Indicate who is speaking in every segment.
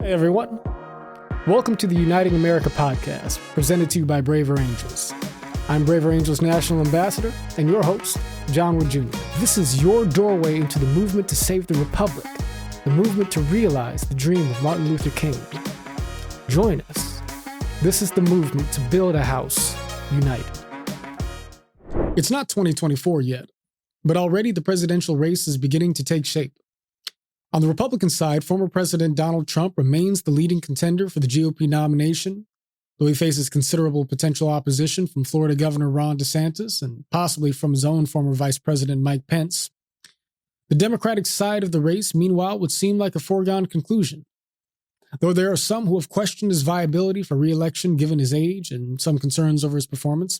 Speaker 1: Hey everyone, welcome to the Uniting America podcast, presented to you by braverangels. I'm braverangels National Ambassador and your host, JohnWoodJr. This is your doorway into the movement to save the Republic, the movement to realize the dream of Martin Luther King. Join us. This is the movement to build a house united. It's not 2024 yet, but already the presidential race is beginning to take shape. On the Republican side, former President Donald Trump remains the leading contender for the GOP nomination, though he faces considerable potential opposition from Florida Governor Ron DeSantis and possibly from his own former Vice President Mike Pence. The Democratic side of the race, meanwhile, would seem like a foregone conclusion, though there are some who have questioned his viability for re-election given his age and some concerns over his performance.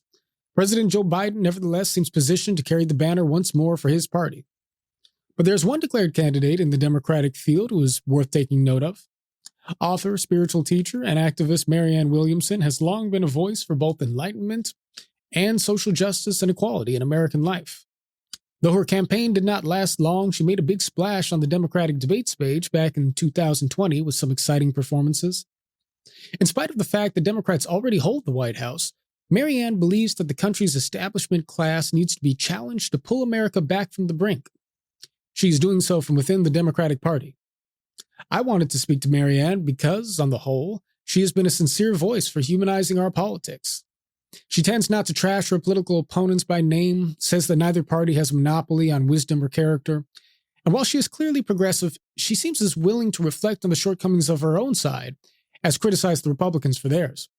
Speaker 1: President Joe Biden, nevertheless, seems positioned to carry the banner once more for his party. But there's one declared candidate in the Democratic field who is worth taking note of. Author, spiritual teacher, and activist Marianne Williamson has long been a voice for both enlightenment and social justice and equality in American life. Though her campaign did not last long, she made a big splash on the Democratic debate stage back in 2020 with some exciting performances. In spite of the fact that Democrats already hold the White House, Marianne believes that the country's establishment class needs to be challenged to pull America back from the brink. She's doing so from within the Democratic Party. I wanted to speak to Marianne because, on the whole, she has been a sincere voice for humanizing our politics. She tends not to trash her political opponents by name, says that neither party has a monopoly on wisdom or character, and while she is clearly progressive, she seems as willing to reflect on the shortcomings of her own side as criticize the Republicans for theirs.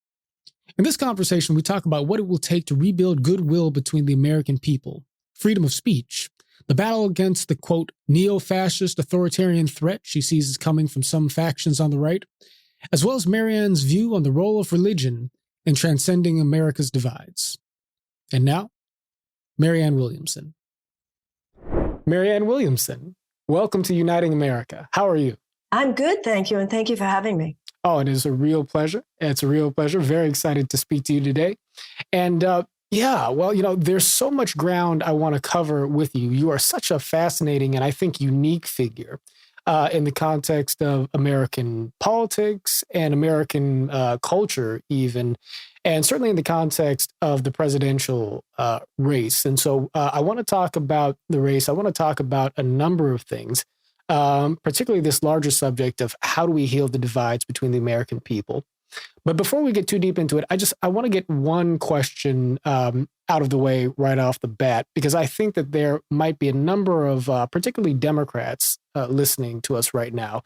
Speaker 1: In this conversation, we talk about what it will take to rebuild goodwill between the American people, freedom of speech, the battle against the, quote, neo-fascist authoritarian threat she sees as coming from some factions on the right, as well as Marianne's view on the role of religion in transcending America's divides. And now, Marianne Williamson. Marianne Williamson, welcome to Uniting America. How are you?
Speaker 2: I'm good, thank you, and thank you for having me.
Speaker 1: Oh, it is a real pleasure. It's a real pleasure. Very excited to speak to you today. And there's so much ground I want to cover with you. You are such a fascinating and I think unique figure in the context of American politics and American culture even, and certainly in the context of the presidential race. And so I want to talk about the race. I want to talk about a number of things, particularly this larger subject of how do we heal the divides between the American people. But before we get too deep into it, I want to get one question out of the way right off the bat, because I think that there might be a number of particularly Democrats listening to us right now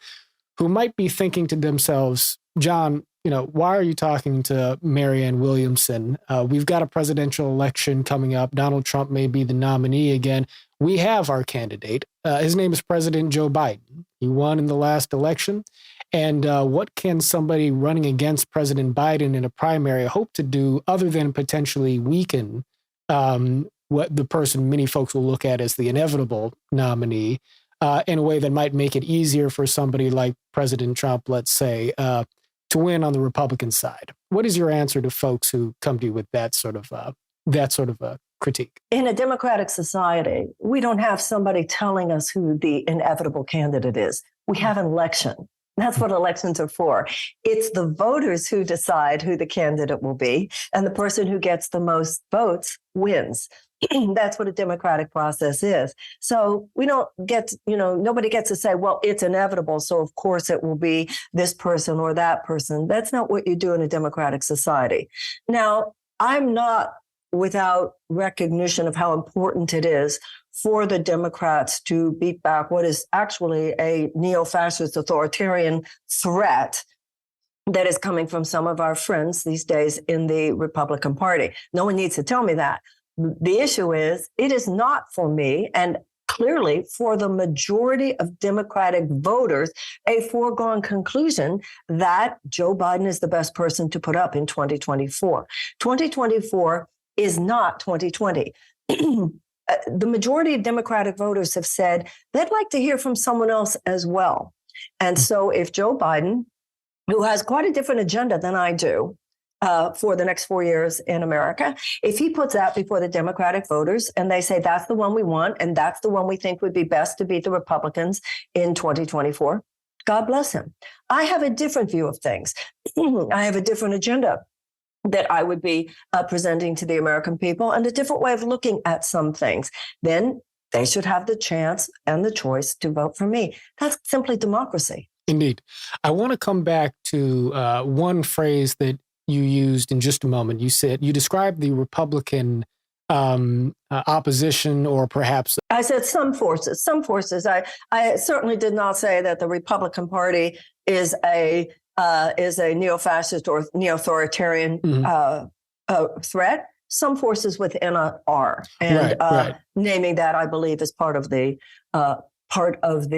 Speaker 1: who might be thinking to themselves, John, why are you talking to Marianne Williamson? We've got a presidential election coming up. Donald Trump may be the nominee again. We have our candidate. His name is President Joe Biden. He won in the last election. And what can somebody running against President Biden in a primary hope to do other than potentially weaken what the person many folks will look at as the inevitable nominee in a way that might make it easier for somebody like President Trump, let's say, to win on the Republican side? What is your answer to folks who come to you with that sort of a critique?
Speaker 2: In a democratic society, we don't have somebody telling us who the inevitable candidate is. We have an election. That's what elections are for. It's the voters who decide who the candidate will be, and the person who gets the most votes wins. That's what a democratic process is. So we don't get, nobody gets to say, well, it's inevitable, so of course it will be this person or that person. That's not what you do in a democratic society. Now, I'm not without recognition of how important it is for the Democrats to beat back what is actually a neo-fascist authoritarian threat that is coming from some of our friends these days in the Republican Party. No one needs to tell me that. The issue is, it is not for me, and clearly for the majority of Democratic voters, a foregone conclusion that Joe Biden is the best person to put up in 2024. 2024 is not 2020. The majority of Democratic voters have said they'd like to hear from someone else as well. And so if Joe Biden, who has quite a different agenda than I do for the next 4 years in America, if he puts that before the Democratic voters and they say that's the one we want and that's the one we think would be best to beat the Republicans in 2024, God bless him. I have a different view of things. I have a different agenda that I would be presenting to the American people and a different way of looking at some things. Then they should have the chance and the choice to vote for me. That's simply democracy.
Speaker 1: Indeed. I want to come back to one phrase that you used in just a moment. You said, you described the Republican opposition, or perhaps...
Speaker 2: I said some forces. I certainly did not say that the Republican Party is a neo-fascist or neo-authoritarian threat. Some forces within are, and
Speaker 1: right.
Speaker 2: Naming that, I believe, is part of the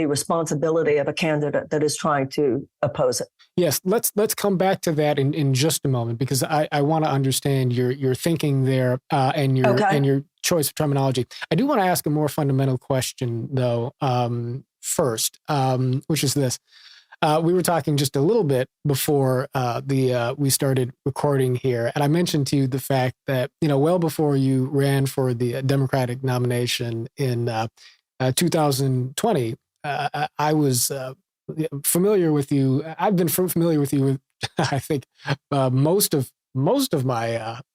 Speaker 2: responsibility of a candidate that is trying to oppose it.
Speaker 1: Yes, let's come back to that in just a moment, because I want to understand your thinking there and your choice of terminology. I do want to ask a more fundamental question, though, first, which is this. We were talking just a little bit before we started recording here, and I mentioned to you the fact that, well before you ran for the Democratic nomination in 2020, I was familiar with you. I've been familiar with you, I think, most of my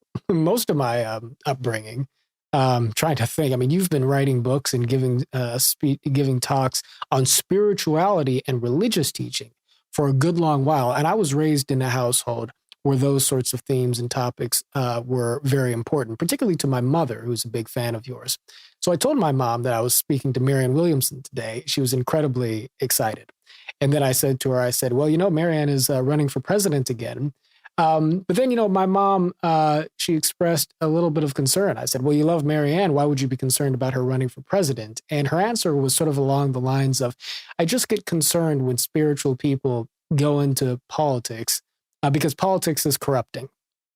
Speaker 1: upbringing. Trying to think. I mean, you've been writing books and giving talks on spirituality and religious teaching for a good long while. And I was raised in a household where those sorts of themes and topics were very important, particularly to my mother, who's a big fan of yours. So I told my mom that I was speaking to Marianne Williamson today. She was incredibly excited. And then I said to her, well, Marianne is running for president again. But then, my mom, she expressed a little bit of concern. I said, well, you love Marianne. Why would you be concerned about her running for president? And her answer was sort of along the lines of, I just get concerned when spiritual people go into politics because politics is corrupting,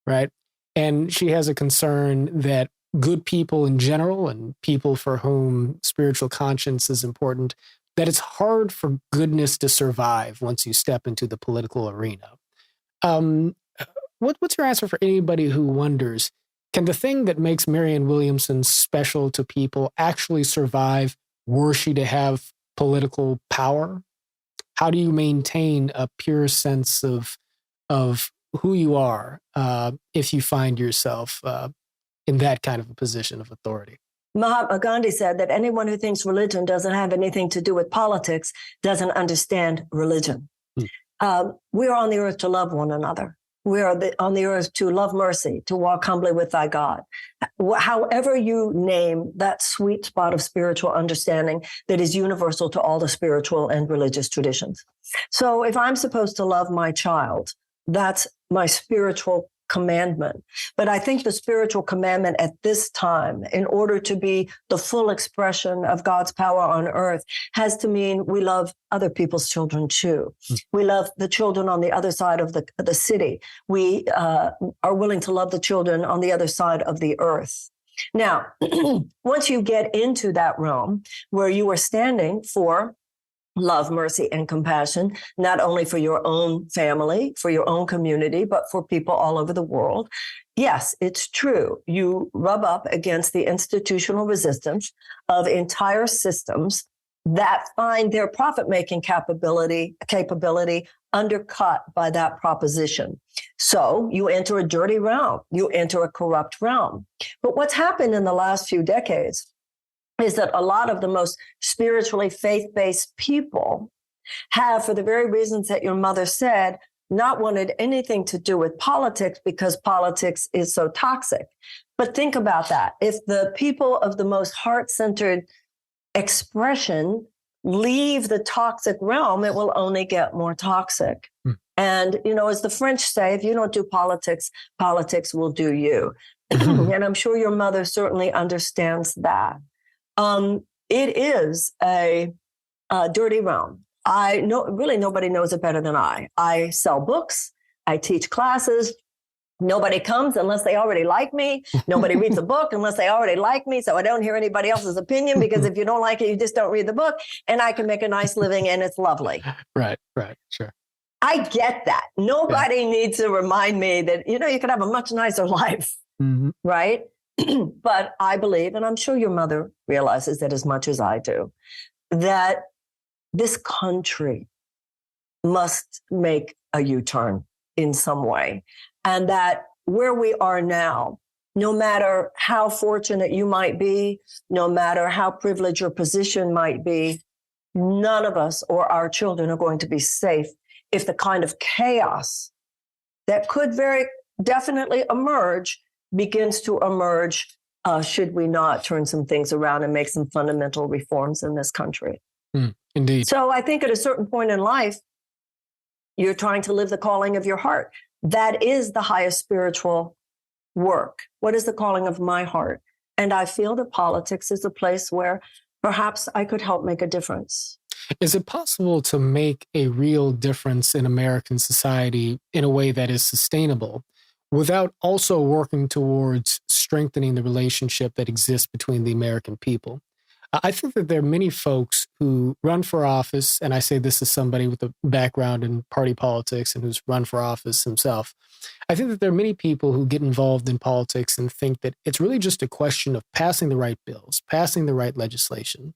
Speaker 1: right? And she has a concern that good people in general and people for whom spiritual conscience is important, that it's hard for goodness to survive once you step into the political arena. What's your answer for anybody who wonders, can the thing that makes Marianne Williamson special to people actually survive were she to have political power? How do you maintain a pure sense of who you are if you find yourself in that kind of a position of authority?
Speaker 2: Mahatma Gandhi said that anyone who thinks religion doesn't have anything to do with politics doesn't understand religion. We are on the earth to love one another. We are on the earth to love mercy, to walk humbly with thy God. However you name that sweet spot of spiritual understanding that is universal to all the spiritual and religious traditions. So if I'm supposed to love my child, that's my spiritual commandment. But I think the spiritual commandment at this time, in order to be the full expression of God's power on earth, has to mean we love other people's children too. We love the children on the other side of the city. We are willing to love the children on the other side of the earth. Now, once you get into that realm where you are standing for love, mercy, and compassion, not only for your own family, for your own community, but for people all over the world. Yes, it's true. You rub up against the institutional resistance of entire systems that find their profit-making capability undercut by that proposition. So you enter a dirty realm. You enter a corrupt realm. But what's happened in the last few decades is that a lot of the most spiritually faith-based people have, for the very reasons that your mother said, not wanted anything to do with politics because politics is so toxic. But think about that. If the people of the most heart-centered expression leave the toxic realm, it will only get more toxic. And, as the French say, if you don't do politics, politics will do you. And I'm sure your mother certainly understands that. It is a dirty realm. I know really nobody knows it better than I. I sell books. I teach classes. Nobody comes unless they already like me. Nobody reads a book unless they already like me. So I don't hear anybody else's opinion because if you don't like it, you just don't read the book. And I can make a nice living and it's lovely.
Speaker 1: Right, sure.
Speaker 2: I get that. Nobody needs to remind me that, you can have a much nicer life, right? But I believe, and I'm sure your mother realizes that as much as I do, that this country must make a U-turn in some way. And that where we are now, no matter how fortunate you might be, no matter how privileged your position might be, none of us or our children are going to be safe if the kind of chaos that could very definitely emerge begins to emerge, should we not turn some things around and make some fundamental reforms in this country.
Speaker 1: Indeed.
Speaker 2: So I think at a certain point in life, you're trying to live the calling of your heart. That is the highest spiritual work. What is the calling of my heart? And I feel that politics is a place where perhaps I could help make a difference.
Speaker 1: Is it possible to make a real difference in American society in a way that is sustainable without also working towards strengthening the relationship that exists between the American people? I think that there are many folks who run for office, and I say this as somebody with a background in party politics and who's run for office himself. I think that there are many people who get involved in politics and think that it's really just a question of passing the right bills, passing the right legislation.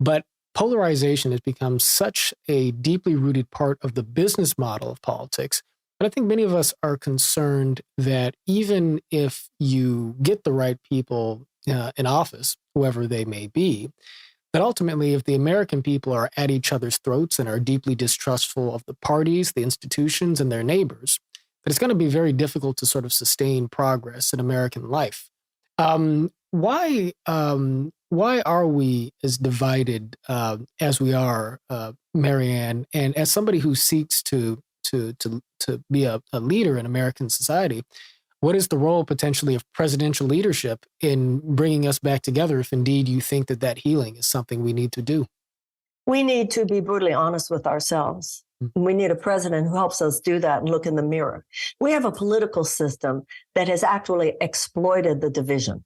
Speaker 1: But polarization has become such a deeply rooted part of the business model of politics. But I think many of us are concerned that even if you get the right people in office, whoever they may be, that ultimately if the American people are at each other's throats and are deeply distrustful of the parties, the institutions, and their neighbors, that it's going to be very difficult to sort of sustain progress in American life. Why are we as divided as we are, Marianne? And as somebody who seeks to be a leader in American society, what is the role potentially of presidential leadership in bringing us back together if indeed you think that that healing is something we need to do?
Speaker 2: We need to be brutally honest with ourselves. We need a president who helps us do that and look in the mirror. We have a political system that has actually exploited the division.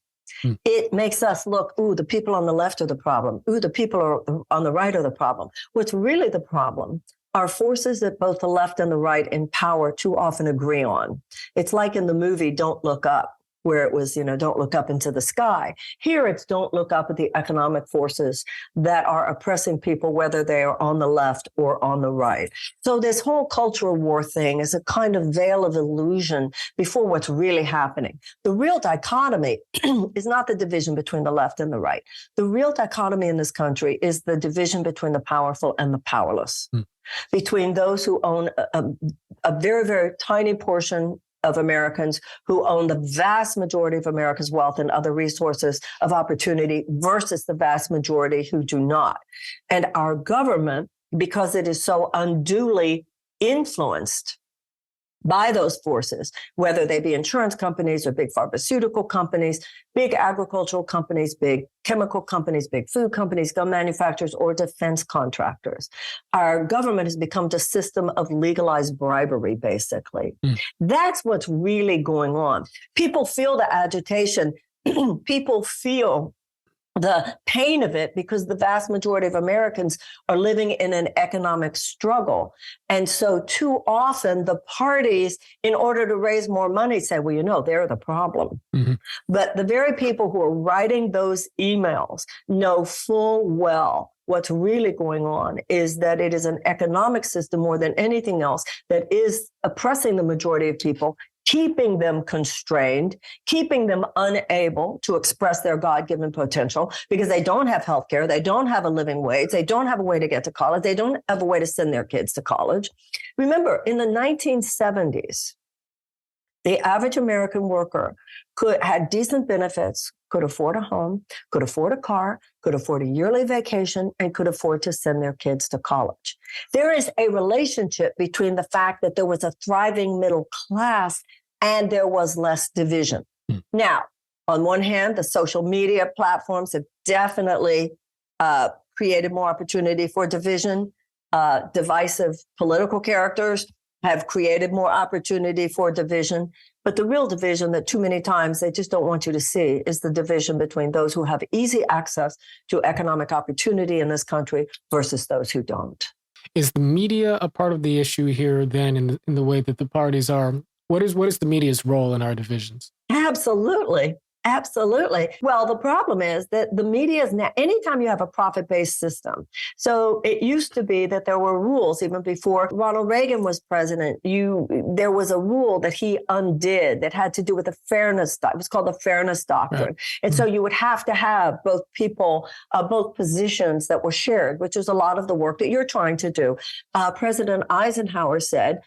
Speaker 2: It makes us look, ooh, the people on the left are the problem. Ooh, the people on the right are the problem. What's really the problem are forces that both the left and the right in power too often agree on. It's like in the movie Don't Look Up, where it was, don't look up into the sky. Here it's don't look up at the economic forces that are oppressing people, whether they are on the left or on the right. So this whole cultural war thing is a kind of veil of illusion before what's really happening. The real dichotomy is not the division between the left and the right. The real dichotomy in this country is the division between the powerful and the powerless, between those who own a very, very tiny portion of Americans who own the vast majority of America's wealth and other resources of opportunity versus the vast majority who do not. And our government, because it is so unduly influenced by those forces, whether they be insurance companies or big pharmaceutical companies, big agricultural companies, big chemical companies, big food companies, gun manufacturers, or defense contractors. Our government has become a system of legalized bribery, basically. That's what's really going on. People feel the agitation. People feel the pain of it because the vast majority of Americans are living in an economic struggle. And so too often the parties, in order to raise more money, say, well, they're the problem. But the very people who are writing those emails know full well what's really going on is that it is an economic system more than anything else that is oppressing the majority of people, keeping them constrained, keeping them unable to express their God-given potential because they don't have health care, they don't have a living wage, they don't have a way to get to college, they don't have a way to send their kids to college. Remember, in the 1970s, the average American worker had decent benefits, could afford a home, could afford a car, could afford a yearly vacation, and could afford to send their kids to college. There is a relationship between the fact that there was a thriving middle class and there was less division. Now, on one hand, the social media platforms have definitely created more opportunity for division. Divisive political characters have created more opportunity for division. But the real division that too many times they just don't want you to see is the division between those who have easy access to economic opportunity in this country versus those who don't.
Speaker 1: Is the media a part of the issue here then in the way that the parties are? What is the media's role in our divisions?
Speaker 2: Absolutely. Absolutely. Well, the problem is that the media is now, anytime you have a profit-based system. So it used to be that there were rules even before Ronald Reagan was president. There was a rule that he undid that had to do with the fairness. It was called the fairness doctrine. Right. And so you would have to have both people, both positions that were shared, which is a lot of the work that you're trying to do. President Eisenhower said,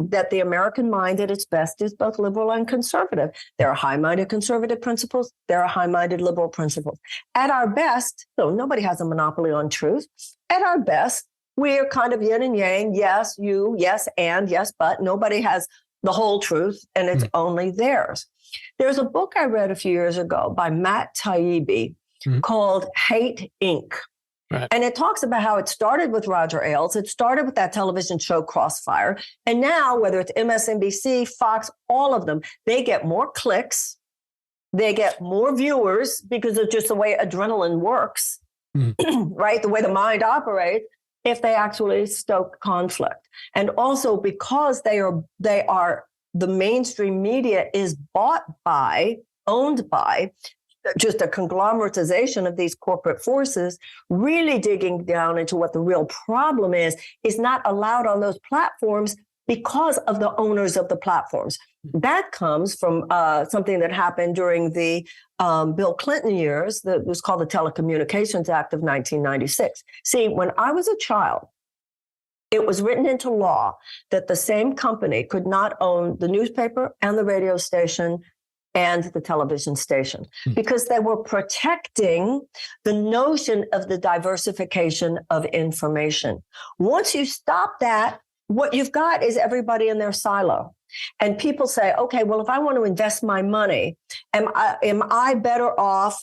Speaker 2: that the American mind at its best is both liberal and conservative. There are high-minded conservative principles. There are high-minded liberal principles. At our best, so nobody has a monopoly on truth. At our best, we're kind of yin and yang. Yes, you, yes, and yes, but nobody has the whole truth, and it's only theirs. There's a book I read a few years ago by Matt Taibbi called Hate, Inc. Right. And it talks about how it started with Roger Ailes. It started with that television show Crossfire. And now, whether it's MSNBC, Fox, all of them, they get more clicks. They get more viewers because of just the way adrenaline works, right? The way the mind operates, if they actually stoke conflict. And also because the mainstream media is owned by, just a conglomeratization of these corporate forces, really digging down into what the real problem is not allowed on those platforms because of the owners of the platforms. That comes from something that happened during the Bill Clinton years that was called the Telecommunications Act of 1996. See, when I was a child, it was written into law that the same company could not own the newspaper and the radio station and the television station, because they were protecting the notion of the diversification of information. Once you stop that, what you've got is everybody in their silo. And people say, okay, well, if I want to invest my money, am I better off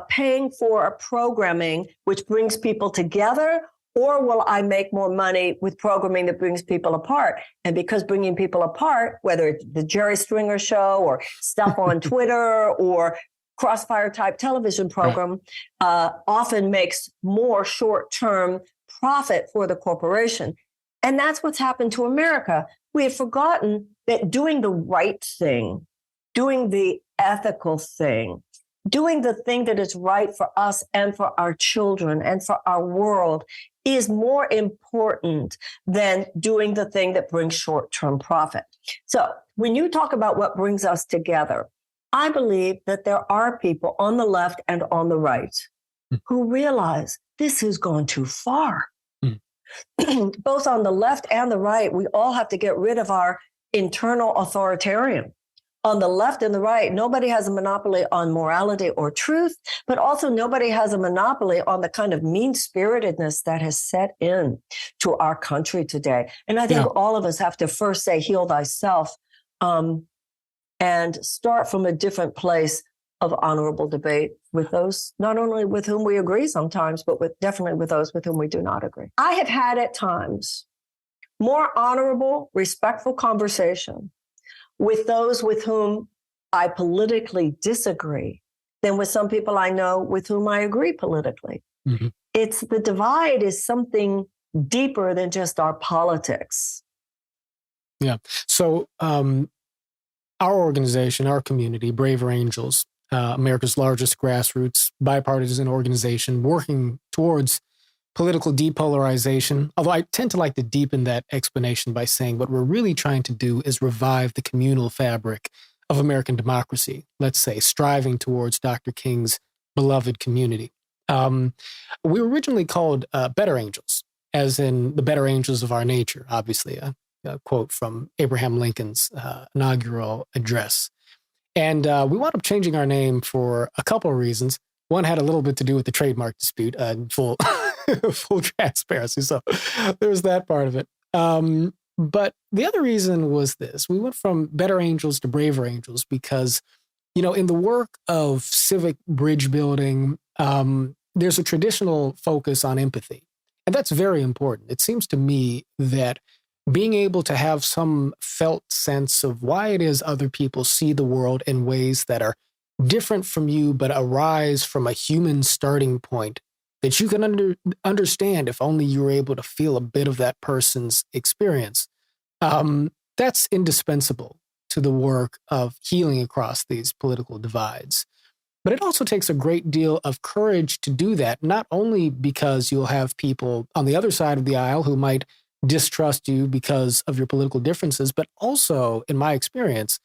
Speaker 2: paying for a programming which brings people together? Or will I make more money with programming that brings people apart? And because bringing people apart, whether it's the Jerry Springer show or stuff on Twitter or Crossfire type television program, often makes more short-term profit for the corporation. And that's what's happened to America. We have forgotten that doing the right thing, doing the ethical thing, doing the thing that is right for us and for our children and for our world is more important than doing the thing that brings short-term profit. So when you talk about what brings us together, I believe that there are people on the left and on the right who realize this has gone too far. Both on the left and the right, we all have to get rid of our internal authoritarian. On the left and the right, nobody has a monopoly on morality or truth, but also nobody has a monopoly on the kind of mean-spiritedness that has set in to our country today. And I think all of us have to first say, heal thyself, and start from a different place of honorable debate with those, not only with whom we agree sometimes, but definitely with those with whom we do not agree. I have had at times more honorable, respectful conversation with those with whom I politically disagree than with some people I know with whom I agree politically. It's the divide is something deeper than just our politics.
Speaker 1: Yeah. So our organization, our community, Braver Angels, America's largest grassroots bipartisan organization working towards political depolarization, although I tend to like to deepen that explanation by saying what we're really trying to do is revive the communal fabric of American democracy, let's say, striving towards Dr. King's beloved community. We were originally called Better Angels, as in the better angels of our nature, obviously, a quote from Abraham Lincoln's inaugural address. And we wound up changing our name for a couple of reasons. One had a little bit to do with the trademark dispute, full transparency. So there's that part of it. But the other reason was this. We went from Better Angels to Braver Angels because, in the work of civic bridge building, there's a traditional focus on empathy. And that's very important. It seems to me that being able to have some felt sense of why it is other people see the world in ways that are different from you, but arise from a human starting point that you can understand if only you were able to feel a bit of that person's experience. That's indispensable to the work of healing across these political divides. But it also takes a great deal of courage to do that, not only because you'll have people on the other side of the aisle who might distrust you because of your political differences, but also, in my experience,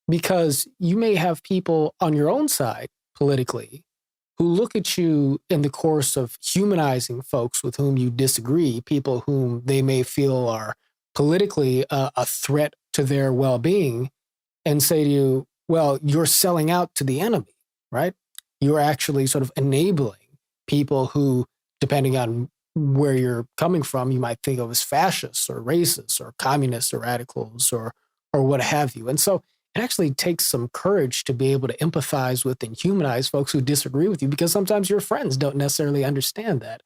Speaker 1: because you may have people on your own side politically who look at you in the course of humanizing folks with whom you disagree, people whom they may feel are politically a threat to their well-being, and say to you, well, you're selling out to the enemy, right? You're actually sort of enabling people who, depending on where you're coming from, you might think of as fascists or racists or communists or radicals or what have you. And so it actually takes some courage to be able to empathize with and humanize folks who disagree with you, because sometimes your friends don't necessarily understand that.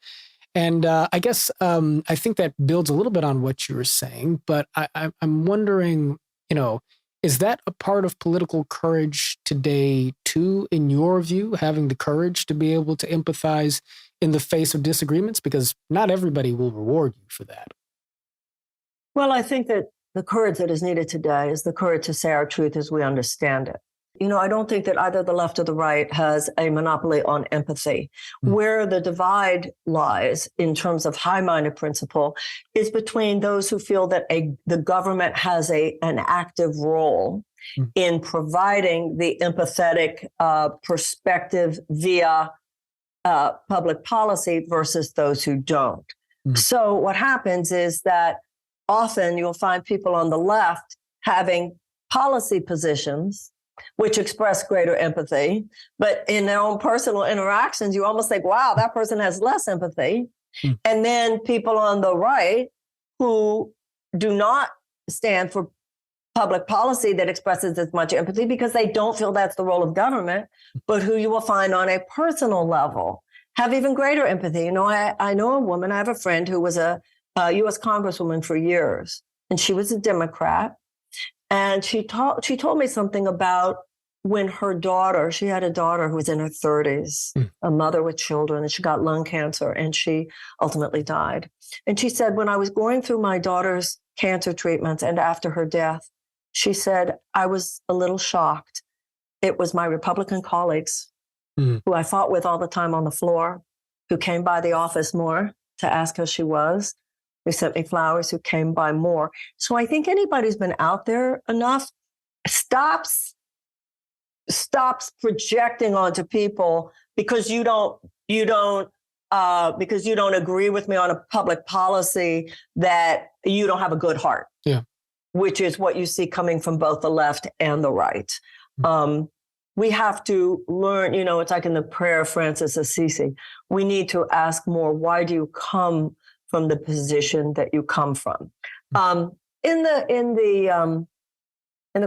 Speaker 1: And I guess I think that builds a little bit on what you were saying, but I'm wondering, is that a part of political courage today too, in your view, having the courage to be able to empathize in the face of disagreements? Because not everybody will reward you for that.
Speaker 2: Well, I think that the courage that is needed today is the courage to say our truth as we understand it. I don't think that either the left or the right has a monopoly on empathy. Where the divide lies in terms of high-minded principle is between those who feel that the government has an active role in providing the empathetic perspective via public policy versus those who don't. So what happens is that often you'll find people on the left having policy positions which express greater empathy, but in their own personal interactions, you almost think, wow, that person has less empathy. And then people on the right who do not stand for public policy that expresses as much empathy because they don't feel that's the role of government, but who you will find on a personal level have even greater empathy. I know a woman, I have a friend who was a U.S. Congresswoman for years, and she was a Democrat. And she told me something about when she had a daughter who was in her 30s, a mother with children, and she got lung cancer, and she ultimately died. And she said, when I was going through my daughter's cancer treatments and after her death, she said, I was a little shocked. It was my Republican colleagues who I fought with all the time on the floor, who came by the office more to ask how she was. They sent me flowers, who came by more. So I think anybody who's been out there enough stops projecting onto people because you don't agree with me on a public policy that you don't have a good heart.
Speaker 1: Yeah.
Speaker 2: Which is what you see coming from both the left and the right. We have to learn, it's like in the prayer of Francis Assisi, we need to ask more, why do you come from the position that you come from? In the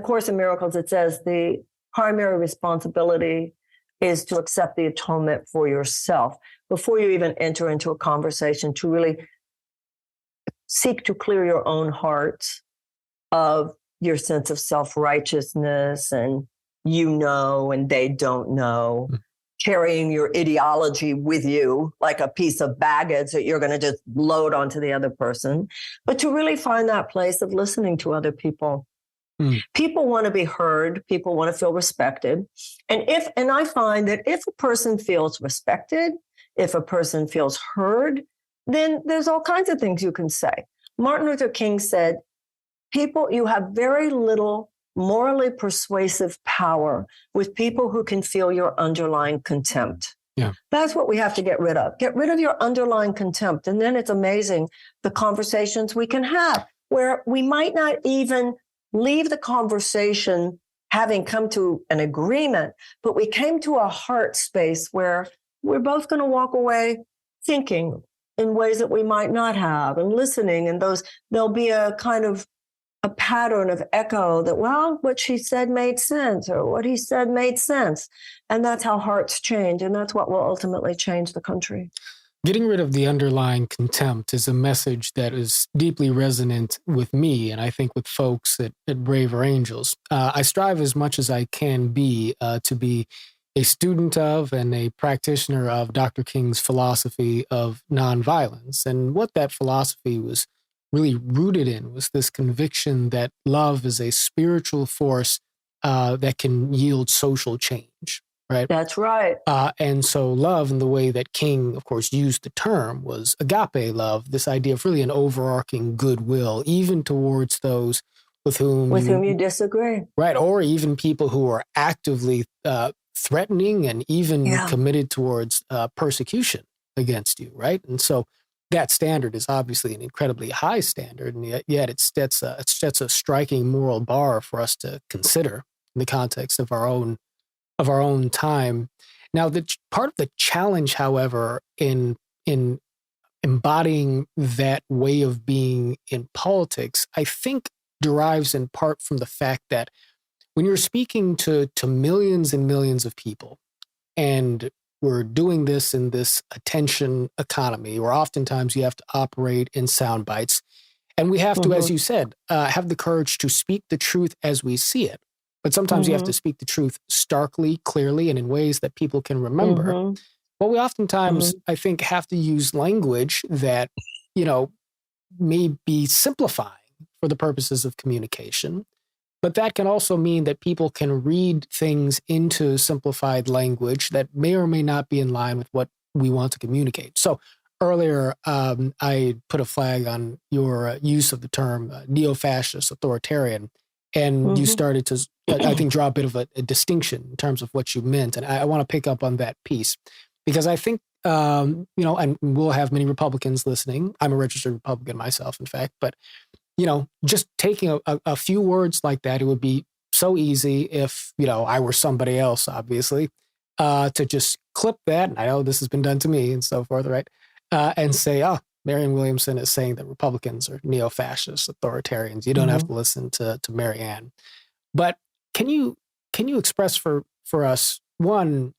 Speaker 2: Course in Miracles, it says the primary responsibility is to accept the atonement for yourself before you even enter into a conversation, to really seek to clear your own heart of your sense of self-righteousness and and they don't know. Carrying your ideology with you like a piece of baggage that you're going to just load onto the other person, but to really find that place of listening to other people. People want to be heard. People want to feel respected. And I find that if a person feels respected, if a person feels heard, then there's all kinds of things you can say. Martin Luther King said, you have very little morally persuasive power with people who can feel your underlying contempt.
Speaker 1: Yeah.
Speaker 2: That's what we have to get rid of. Get rid of your underlying contempt. And then it's amazing the conversations we can have where we might not even leave the conversation having come to an agreement, but we came to a heart space where we're both going to walk away thinking in ways that we might not have, and listening. And there'll be a kind of a pattern of echo that, well, what she said made sense, or what he said made sense. And that's how hearts change. And that's what will ultimately change the country.
Speaker 1: Getting rid of the underlying contempt is a message that is deeply resonant with me, and I think with folks at Braver Angels. I strive as much as I can be to be a student of and a practitioner of Dr. King's philosophy of nonviolence. And what that philosophy was really rooted in was this conviction that love is a spiritual force that can yield social change, right?
Speaker 2: That's right.
Speaker 1: And so love, in the way that King, of course, used the term, was agape love, this idea of really an overarching goodwill, even towards those with whom
Speaker 2: you disagree.
Speaker 1: Right, or even people who are actively threatening and even committed towards persecution against you, right? And so that standard is obviously an incredibly high standard, and yet it sets a striking moral bar for us to consider in the context of our own time. Now, the part of the challenge, however, in embodying that way of being in politics, I think derives in part from the fact that when you're speaking to millions and millions of people, and we're doing this in this attention economy, where oftentimes you have to operate in sound bites, and we have to, as you said, have the courage to speak the truth as we see it. But sometimes you have to speak the truth starkly, clearly, and in ways that people can remember. Well, we oftentimes, I think, have to use language that, may be simplifying for the purposes of communication. But that can also mean that people can read things into simplified language that may or may not be in line with what we want to communicate. So earlier, I put a flag on your use of the term neo-fascist authoritarian, and you started to, I think, draw a bit of a distinction in terms of what you meant. And I want to pick up on that piece because I think, and we'll have many Republicans listening. I'm a registered Republican myself, in fact, but just taking a few words like that, it would be so easy if, I were somebody else, obviously, to just clip that. And I know this has been done to me and so forth, right? And say, Marianne Williamson is saying that Republicans are neo-fascist authoritarians. You don't have to listen to Marianne. But can you express for us, one,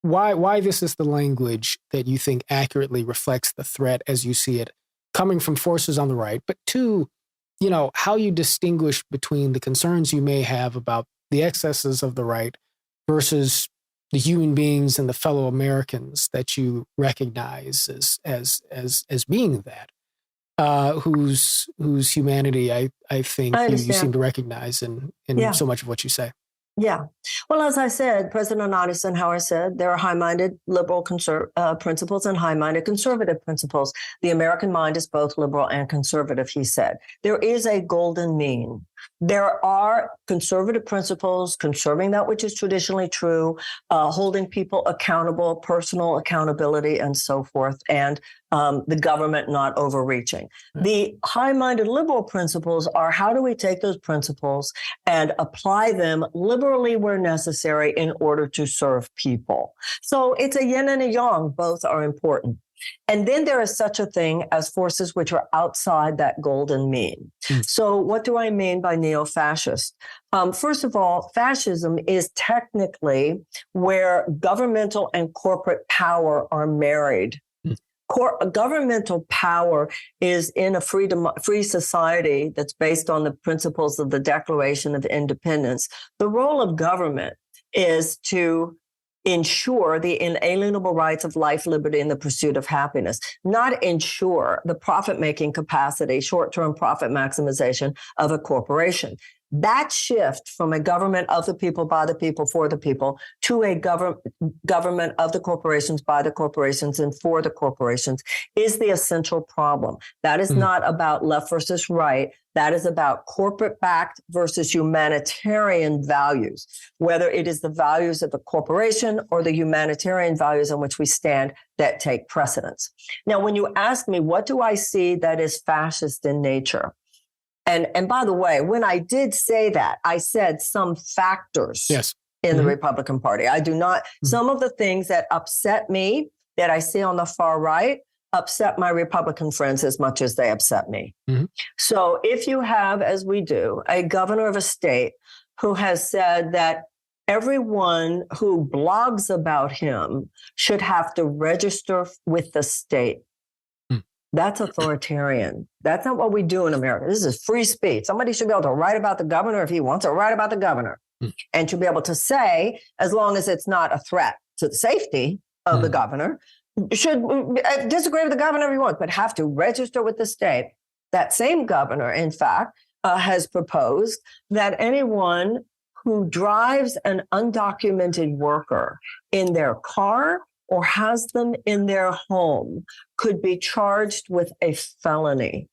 Speaker 1: why this is the language that you think accurately reflects the threat as you see it coming from forces on the right, but two, how you distinguish between the concerns you may have about the excesses of the right versus the human beings and the fellow Americans that you recognize as being that, whose humanity I think you seem to recognize in so much of what you say.
Speaker 2: Yeah. Well, as I said, President Eisenhower said there are high-minded liberal principles and high-minded conservative principles. The American mind is both liberal and conservative, he said. There is a golden mean. There are conservative principles, conserving that which is traditionally true, holding people accountable, personal accountability, and so forth, and the government not overreaching. The high-minded liberal principles are how do we take those principles and apply them liberally where necessary in order to serve people. So it's a yin and a yang. Both are important. And then there is such a thing as forces which are outside that golden mean. So what do I mean by neo-fascist? First of all, fascism is technically where governmental and corporate power are married. Governmental power is in a free society that's based on the principles of the Declaration of Independence. The role of government is to ensure the inalienable rights of life, liberty, and the pursuit of happiness, not ensure the profit-making capacity, short-term profit maximization of a corporation. That shift from a government of the people, by the people, for the people, to a government of the corporations, by the corporations, and for the corporations is the essential problem. That is not about left versus right. That is about corporate-backed versus humanitarian values, whether it is the values of the corporation or the humanitarian values on which we stand that take precedence. Now, when you ask me, what do I see that is fascist in nature? And by the way, when I did say that, I said some factors in the Republican Party. I do not, some of the things that upset me that I see on the far right upset my Republican friends as much as they upset me. So if you have, as we do, a governor of a state who has said that everyone who blogs about him should have to register with the state, that's authoritarian. That's not what we do in America. This is free speech. Somebody should be able to write about the governor if he wants to write about the governor, and should be able to say, as long as it's not a threat to the safety of the governor, should disagree with the governor if he wants, but have to register with the state. that same governor, in fact, has proposed that anyone who drives an undocumented worker in their car or has them in their home could be charged with a felony.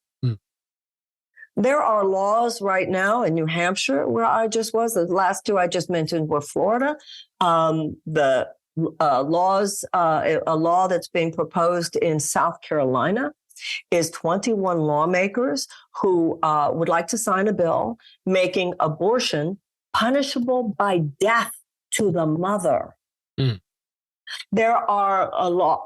Speaker 2: There are laws right now in New Hampshire, where I just was. The last two I just mentioned were Florida. A law that's being proposed in South Carolina is 21 lawmakers who would like to sign a bill making abortion punishable by death to the mother. There are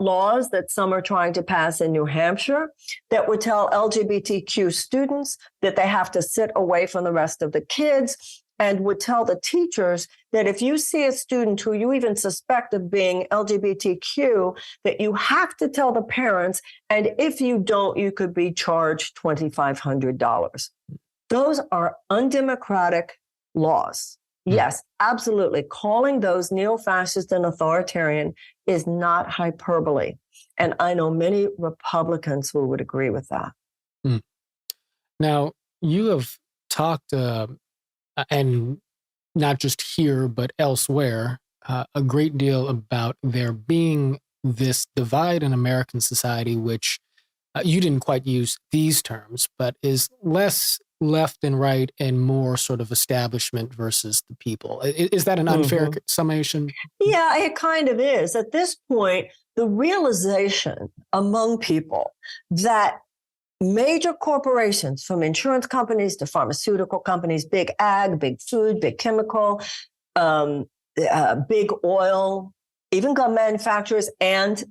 Speaker 2: laws that some are trying to pass in New Hampshire that would tell LGBTQ students that they have to sit away from the rest of the kids, and would tell the teachers that if you see a student who you even suspect of being LGBTQ, that you have to tell the parents, and if you don't, you could be charged $2,500. Those are undemocratic laws. Yes, absolutely. Calling those neo-fascist and authoritarian is not hyperbole. And I know many Republicans who would agree with that.
Speaker 1: Now, you have talked, and not just here, but elsewhere, a great deal about there being this divide in American society, which you didn't quite use these terms, but is less left and right and more sort of establishment versus the people. Is that an unfair summation?
Speaker 2: Yeah, it kind of is. At this point, the realization among people that major corporations, from insurance companies to pharmaceutical companies, big ag, big food, big chemical, big oil, even gun manufacturers and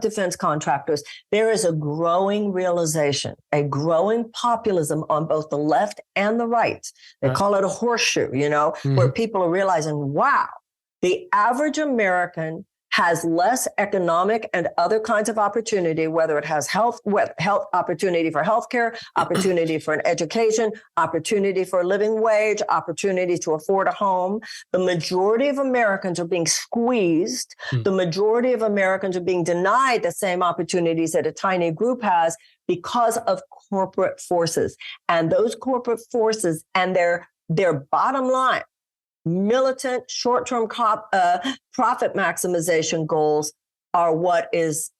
Speaker 2: defense contractors, there is a growing realization, a growing populism on both the left and the right. They call it a horseshoe, where people are realizing, wow, the average American has less economic and other kinds of opportunity, whether it has health opportunity for healthcare, opportunity for an education, opportunity for a living wage, opportunity to afford a home. The majority of Americans are being squeezed. The majority of Americans are being denied the same opportunities that a tiny group has because of corporate forces. And those corporate forces and their bottom line, militant short-term profit maximization goals are what is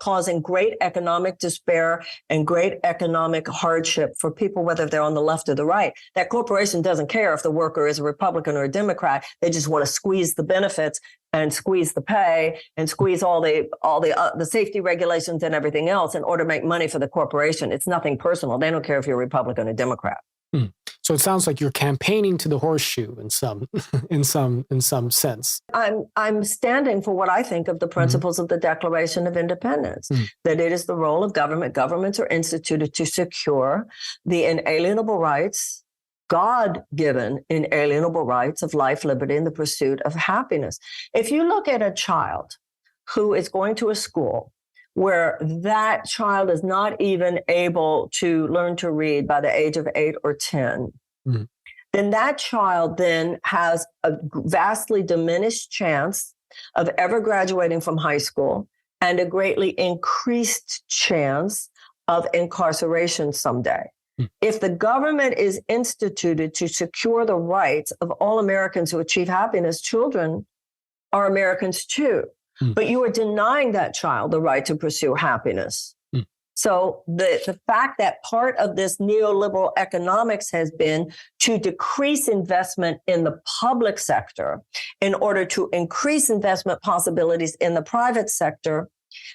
Speaker 2: causing great economic despair and great economic hardship for people, whether they're on the left or the right. That corporation doesn't care if the worker is a Republican or a Democrat. They just want to squeeze the benefits and squeeze the pay and squeeze all the safety regulations and everything else in order to make money for the corporation. It's nothing personal. They don't care if you're a Republican or Democrat.
Speaker 1: So it sounds like you're campaigning to the horseshoe in some sense.
Speaker 2: I'm standing for what I think of the principles of the Declaration of Independence, that it is the role of government. Governments are instituted to secure the inalienable rights, God-given inalienable rights of life, liberty, and the pursuit of happiness. If you look at a child who is going to a school where that child is not even able to learn to read by the age of 8 or 10, then that child then has a vastly diminished chance of ever graduating from high school and a greatly increased chance of incarceration someday. If the government is instituted to secure the rights of all Americans who achieve happiness, children are Americans too. But you are denying that child the right to pursue happiness. So the fact that part of this neoliberal economics has been to decrease investment in the public sector in order to increase investment possibilities in the private sector,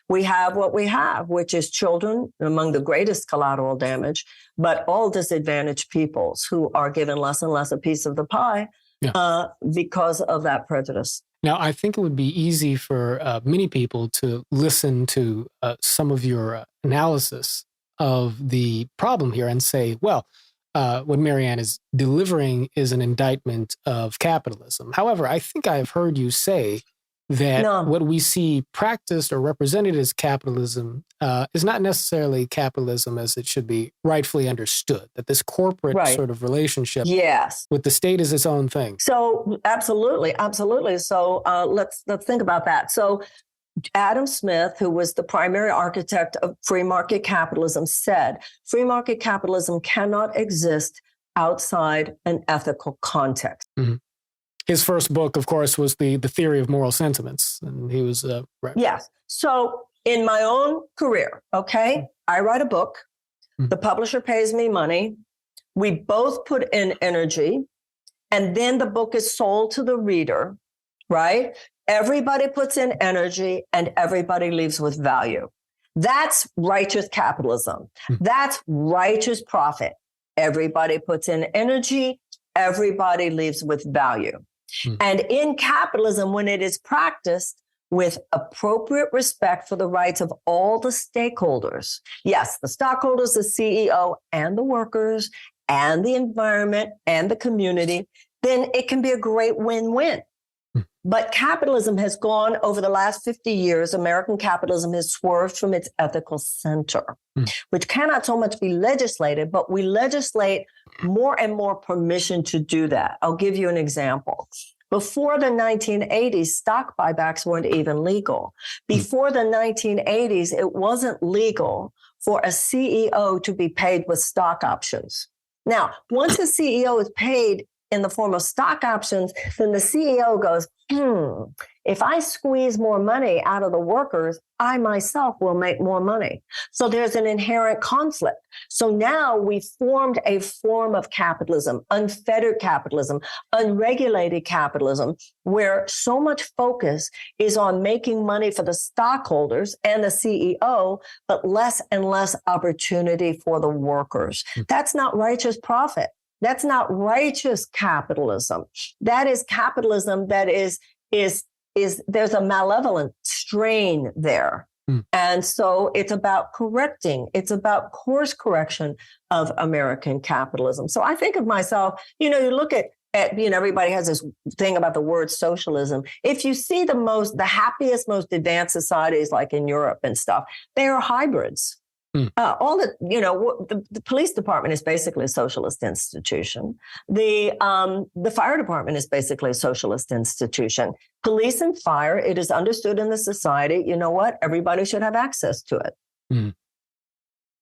Speaker 2: we have what we have, which is children among the greatest collateral damage, but all disadvantaged peoples who are given less and less a piece of the pie because of that prejudice.
Speaker 1: Now, I think it would be easy for many people to listen to some of your analysis of the problem here and say, well, what Marianne is delivering is an indictment of capitalism. However, I think I've heard you say that what we see practiced or represented as capitalism is not necessarily capitalism as it should be rightfully understood, that this corporate sort of relationship with the state is its own thing.
Speaker 2: So absolutely. So let's think about that. So Adam Smith, who was the primary architect of free market capitalism, said free market capitalism cannot exist outside an ethical context.
Speaker 1: Mm-hmm. His first book, of course, was the Theory of Moral Sentiments, and he was right.
Speaker 2: Yes. So in my own career, okay, I write a book. Mm-hmm. The publisher pays me money. We both put in energy, and then the book is sold to the reader, right? Everybody puts in energy and everybody leaves with value. That's righteous capitalism. That's righteous profit. Everybody puts in energy, everybody leaves with value. And in capitalism, when it is practiced with appropriate respect for the rights of all the stakeholders, yes, the stockholders, the CEO, and the workers, and the environment, and the community, then it can be a great win-win. But capitalism has gone over the last 50 years, American capitalism has swerved from its ethical center, which cannot so much be legislated, but we legislate more and more permission to do that. I'll give you an example. Before the 1980s, stock buybacks weren't even legal. Before the 1980s, it wasn't legal for a CEO to be paid with stock options. Now, once a CEO is paid in the form of stock options, then the CEO goes, if I squeeze more money out of the workers, I myself will make more money. So there's an inherent conflict. So now we've formed a form of capitalism, unfettered capitalism, unregulated capitalism, where so much focus is on making money for the stockholders and the CEO, but less and less opportunity for the workers. That's not righteous profit. That's not righteous capitalism. That is capitalism that is there's a malevolent strain there. And so it's about correcting. It's about course correction of American capitalism. So I think of myself, you look at everybody has this thing about the word socialism. If you see the happiest, most advanced societies like in Europe and stuff, they are hybrids. The police department is basically a socialist institution. The fire department is basically a socialist institution. Police and fire, it is understood in the society, you know what? Everybody should have access to it.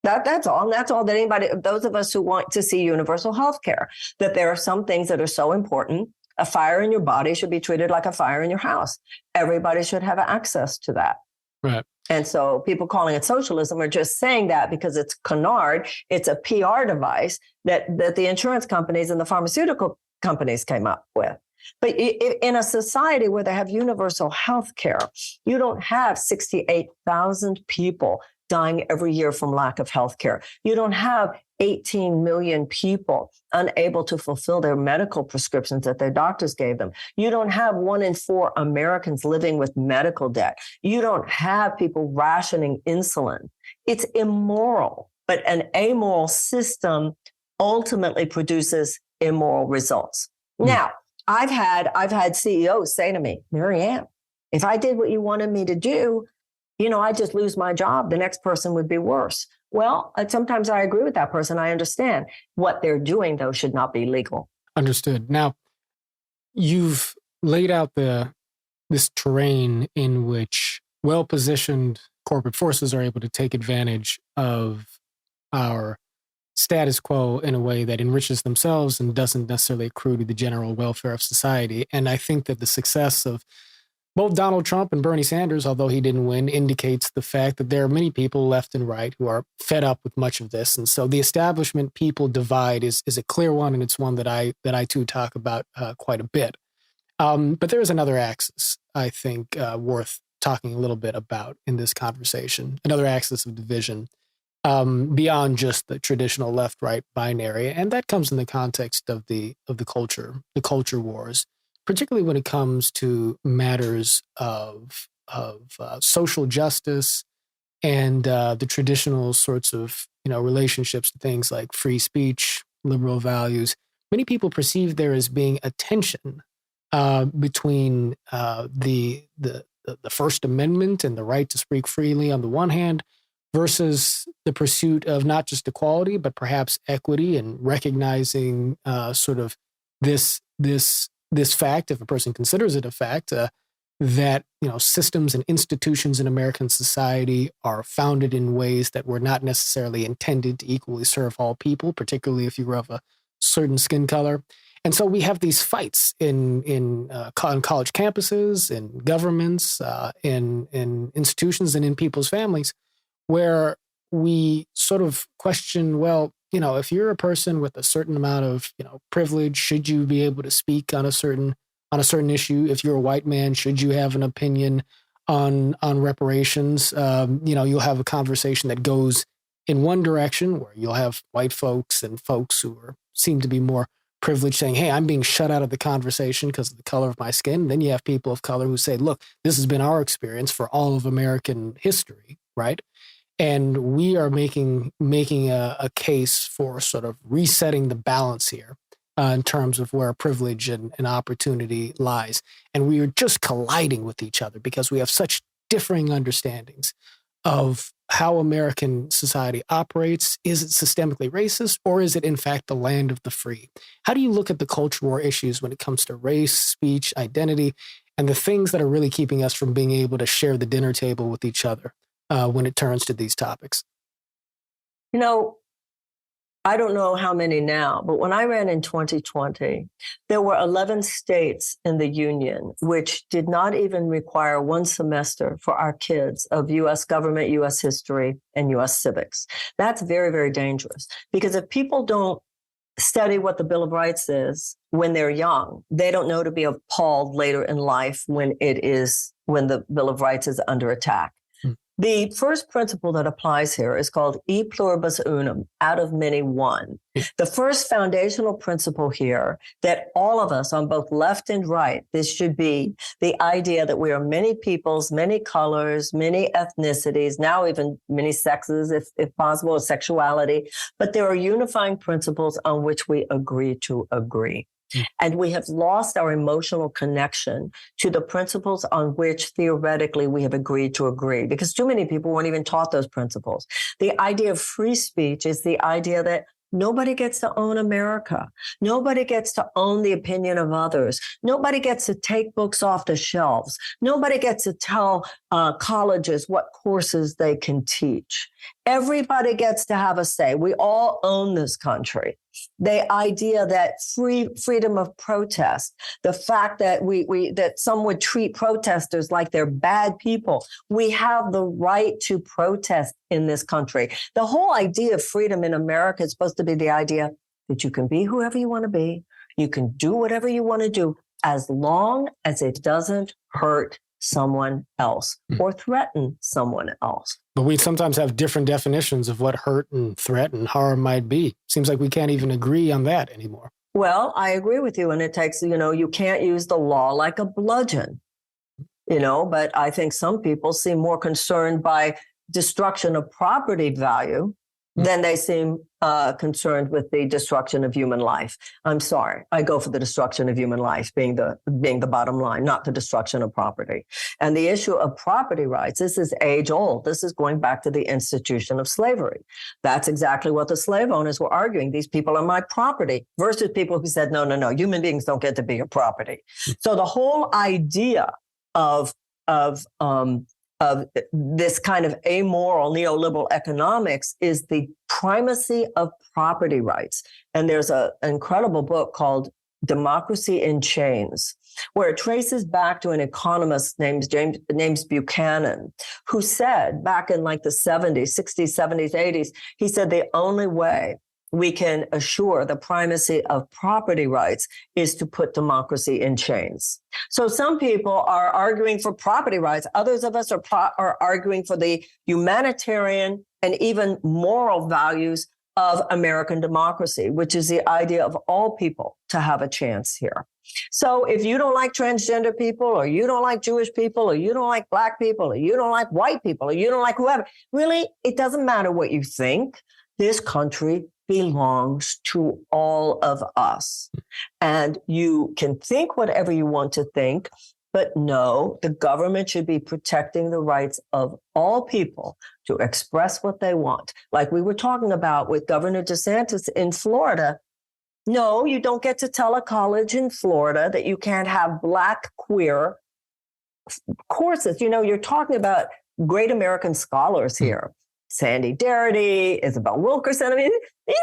Speaker 2: That's all. And that's all that anybody, those of us who want to see universal health care, that there are some things that are so important. A fire in your body should be treated like a fire in your house. Everybody should have access to that.
Speaker 1: Right.
Speaker 2: And so people calling it socialism are just saying that because it's canard. It's a PR device that the insurance companies and the pharmaceutical companies came up with. But in a society where they have universal health care, you don't have 68,000 people dying every year from lack of health care. You don't have 18 million people unable to fulfill their medical prescriptions that their doctors gave them. You don't have 1 in 4 Americans living with medical debt. You don't have people rationing insulin. It's immoral, but an amoral system ultimately produces immoral results. Now, I've had CEOs say to me, Marianne, if I did what you wanted me to do, I just lose my job. The next person would be worse. Well, sometimes I agree with that person. I understand what they're doing, though, should not be legal.
Speaker 1: Understood. Now, you've laid out this terrain in which well-positioned corporate forces are able to take advantage of our status quo in a way that enriches themselves and doesn't necessarily accrue to the general welfare of society. And I think that the success of both Donald Trump and Bernie Sanders, although he didn't win, indicates the fact that there are many people left and right who are fed up with much of this. And so the establishment people divide is a clear one, and it's one that I too talk about quite a bit. But there is another axis, I think, worth talking a little bit about in this conversation, another axis of division beyond just the traditional left-right binary. And that comes in the context of the culture wars, particularly when it comes to matters of social justice and the traditional sorts of relationships to things like free speech, liberal values. Many people perceive there as being a tension between the First Amendment and the right to speak freely on the one hand, versus the pursuit of not just equality but perhaps equity and recognizing sort of this fact, if a person considers it a fact, that, systems and institutions in American society are founded in ways that were not necessarily intended to equally serve all people, particularly if you were of a certain skin color. And so we have these fights in college campuses, in governments, in institutions, and in people's families, where we sort of question, well, if you're a person with a certain amount of, privilege, should you be able to speak on a certain issue? If you're a white man, should you have an opinion on reparations? You'll have a conversation that goes in one direction, where you'll have white folks and folks who seem to be more privileged saying, hey, I'm being shut out of the conversation because of the color of my skin. Then you have people of color who say, look, this has been our experience for all of American history, right? And we are making a case for sort of resetting the balance here in terms of where privilege and opportunity lies. And we are just colliding with each other because we have such differing understandings of how American society operates. Is it systemically racist, or is it in fact the land of the free? How do you look at the culture war issues when it comes to race, speech, identity, and the things that are really keeping us from being able to share the dinner table with each other when it turns to these topics?
Speaker 2: I don't know how many now, but when I ran in 2020, there were 11 states in the union which did not even require one semester for our kids of U.S. government, U.S. history, and U.S. civics. That's very, very dangerous, because if people don't study what the Bill of Rights is when they're young, they don't know to be appalled later in life when the Bill of Rights is under attack. The first principle that applies here is called e pluribus unum, out of many one. The first foundational principle here that all of us on both left and right, this should be the idea that we are many peoples, many colors, many ethnicities, now even many sexes, if possible, sexuality. But there are unifying principles on which we agree to agree. And we have lost our emotional connection to the principles on which theoretically we have agreed to agree, because too many people weren't even taught those principles. The idea of free speech is the idea that nobody gets to own America. Nobody gets to own the opinion of others. Nobody gets to take books off the shelves. Nobody gets to tell colleges what courses they can teach. Everybody gets to have a say. We all own this country. The idea that freedom of protest, the fact that that some would treat protesters like they're bad people. We have the right to protest in this country. The whole idea of freedom in America is supposed to be the idea that you can be whoever you want to be. You can do whatever you want to do, as long as it doesn't hurt someone else or threaten someone else.
Speaker 1: But we sometimes have different definitions of what hurt and threat and harm might be. Seems like we can't even agree on that anymore.
Speaker 2: Well, I agree with you. And it takes, you can't use the law like a bludgeon, but I think some people seem more concerned by destruction of property value than they seem concerned with the destruction of human life. I'm sorry. I go for the destruction of human life being the bottom line, not the destruction of property. And the issue of property rights, this is age old. This is going back to the institution of slavery. That's exactly what the slave owners were arguing. These people are my property, versus people who said, no, human beings don't get to be your property. So the whole idea of this kind of amoral neoliberal economics is the primacy of property rights. And there's an incredible book called Democracy in Chains, where it traces back to an economist named James Buchanan, who said back in like the 70s, 60s, 70s, 80s, he said the only way we can assure the primacy of property rights is to put democracy in chains. So some people are arguing for property rights. Others of us are arguing for the humanitarian and even moral values of American democracy, which is the idea of all people to have a chance here. So if you don't like transgender people, or you don't like Jewish people, or you don't like Black people, or you don't like white people, or you don't like whoever, really, it doesn't matter what you think. This country belongs to all of us. And you can think whatever you want to think, but no, the government should be protecting the rights of all people to express what they want. Like we were talking about with Governor DeSantis in Florida. No, you don't get to tell a college in Florida that you can't have Black queer courses. You're talking about great American scholars here. Sandy Darity, Isabel Wilkerson. I mean, no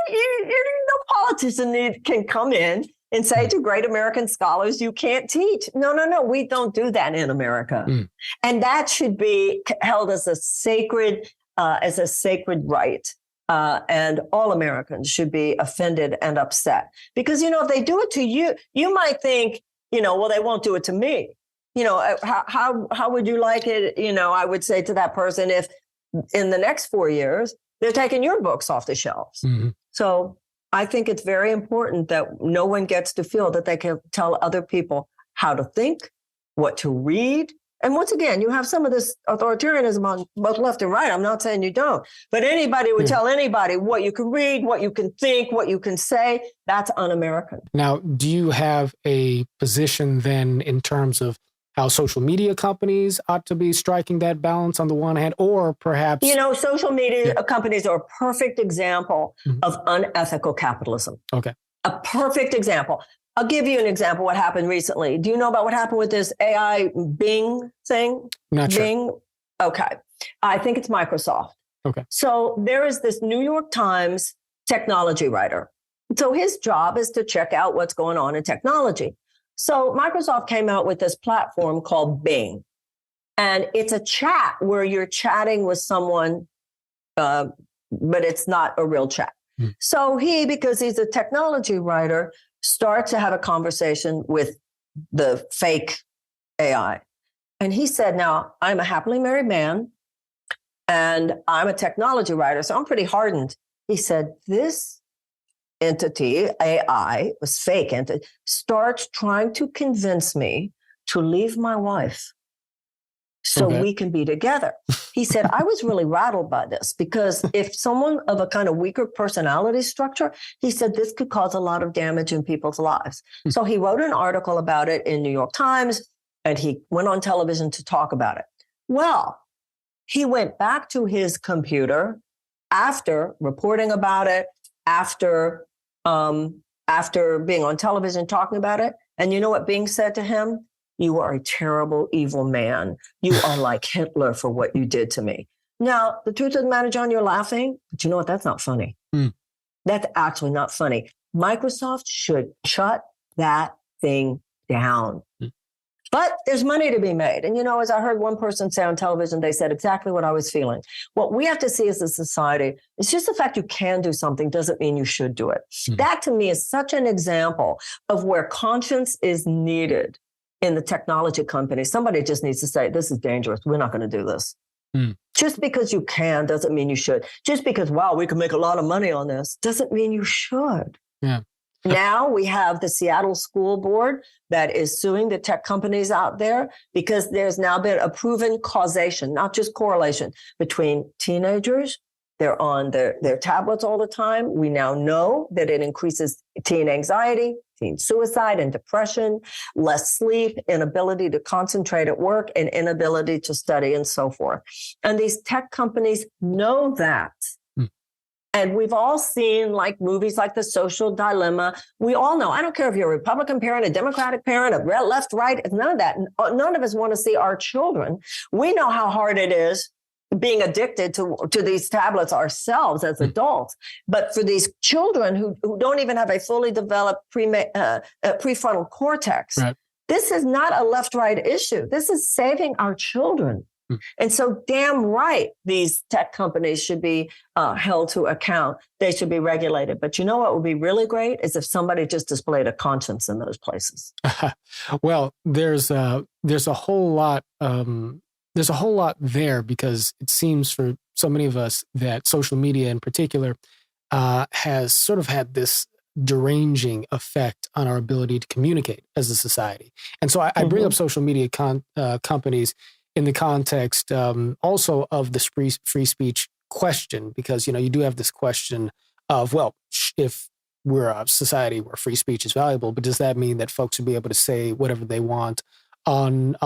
Speaker 2: politician can come in and say to great American scholars, you can't teach. No, we don't do that in America. And that should be held as a sacred right. And all Americans should be offended and upset. Because, if they do it to you, you might think, well, they won't do it to me. How would you like it? I would say to that person, if in the next 4 years, they're taking your books off the shelves. So I think it's very important that no one gets to feel that they can tell other people how to think, what to read. And once again, you have some of this authoritarianism on both left and right. I'm not saying you don't, but anybody would tell anybody what you can read, what you can think, what you can say. That's un-American.
Speaker 1: Now, do you have a position then in terms of how social media companies ought to be striking that balance on the one hand, or perhaps...
Speaker 2: social media companies are a perfect example of unethical capitalism.
Speaker 1: Okay.
Speaker 2: A perfect example. I'll give you an example of what happened recently. Do you know about what happened with this AI Bing thing?
Speaker 1: Not sure.
Speaker 2: Bing? Okay. I think it's Microsoft.
Speaker 1: Okay.
Speaker 2: So there is this New York Times technology writer. So his job is to check out what's going on in technology. So Microsoft came out with this platform called Bing. And it's a chat where you're chatting with someone, but it's not a real chat. So he, because he's a technology writer, starts to have a conversation with the fake AI. And he said, now, I'm a happily married man, and I'm a technology writer, so I'm pretty hardened. He said, this entity, AI, was fake entity, starts trying to convince me to leave my wife so we can be together. He said, I was really rattled by this because if someone of a kind of weaker personality structure, he said, this could cause a lot of damage in people's lives. So he wrote an article about it in New York Times, and he went on television to talk about it. Well, he went back to his computer after reporting about it, after being on television talking about it. And you know what Bing said to him? You are a terrible, evil man. You are like Hitler for what you did to me. Now, the truth of the matter, John, you're laughing, but you know what? That's not funny. That's actually not funny. Microsoft should shut that thing down. But there's money to be made. And, as I heard one person say on television, they said exactly what I was feeling. What we have to see as a society is just the fact you can do something doesn't mean you should do it. That, to me, is such an example of where conscience is needed in the technology companies. Somebody just needs to say, this is dangerous. We're not going to do this. Just because you can doesn't mean you should. Just because, wow, we can make a lot of money on this doesn't mean you should.
Speaker 1: Yeah.
Speaker 2: Now we have the Seattle School Board that is suing the tech companies out there because there's now been a proven causation, not just correlation, between teenagers. They're on their tablets all the time. We now know that it increases teen anxiety, teen suicide and depression, less sleep, inability to concentrate at work, and inability to study and so forth. And these tech companies know that. And we've all seen movies like The Social Dilemma. We all know, I don't care if you're a Republican parent, a Democratic parent, a left, right, none of that. None of us want to see our children. We know how hard it is being addicted to these tablets ourselves as adults. But for these children who don't even have a fully developed prefrontal cortex, this is not a left-right issue. This is saving our children. And so damn right, these tech companies should be held to account. They should be regulated. But you know what would be really great is if somebody just displayed a conscience in those places.
Speaker 1: Well, there's a whole lot. There's a whole lot there because it seems for so many of us that social media in particular has sort of had this deranging effect on our ability to communicate as a society. And so I bring up social media companies in the context also of this free speech question, because, you do have this question of, well, if we're a society where free speech is valuable, but does that mean that folks should be able to say whatever they want on